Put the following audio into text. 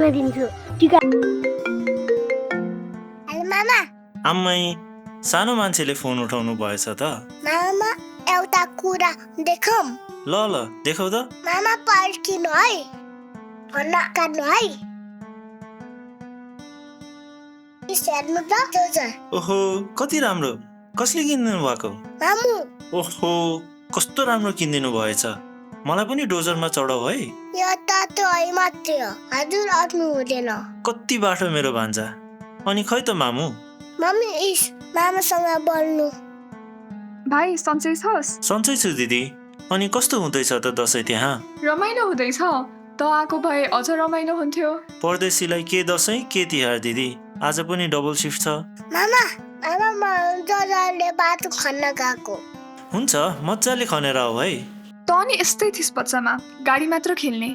दिन्छु टिका। हेलो मामा। आम्मै सानो मान्छेले फोन उठाउनु भएछ त। मामा एउटा कुरा देखौँ। ल ल देखाउ त। मामा पर्खिनु है, फोन नकाट्नु है। हेर्नु त जोजर। ओहो कति राम्रो, कसले किनिदिनु भएको? मामु। ओहो कस्तो राम्रो किनिदिनु भएछ, मलाई पनि डोजरमा चढाऊ है। यो त टोय मात्रै हो, हजुर अट्नु हुँदैन। कति बाटो मेरो भान्जा। अनि खै त मामु? मम्मी इस मामासँग बोल्नु। भाइ सन्चै छस्? सन्चै छु दिदी। अनि कस्तो हुँदैछ त दसैँ त्यहाँ? रमाइलो हुँदैछ, त आएको भए अझ रमाइलो हुन्थ्यो। परदेशीलाई के दसैँ के तिहार दिदी, आज पनि डबल सिफ्ट छ। मामा मामा म जोजरले बाटो खन्न गएको। हुन्छ मजाले खनेर आऊ है। त अनि यस्तै थिस् बच्चामा, गाडी मात्र खेल्ने।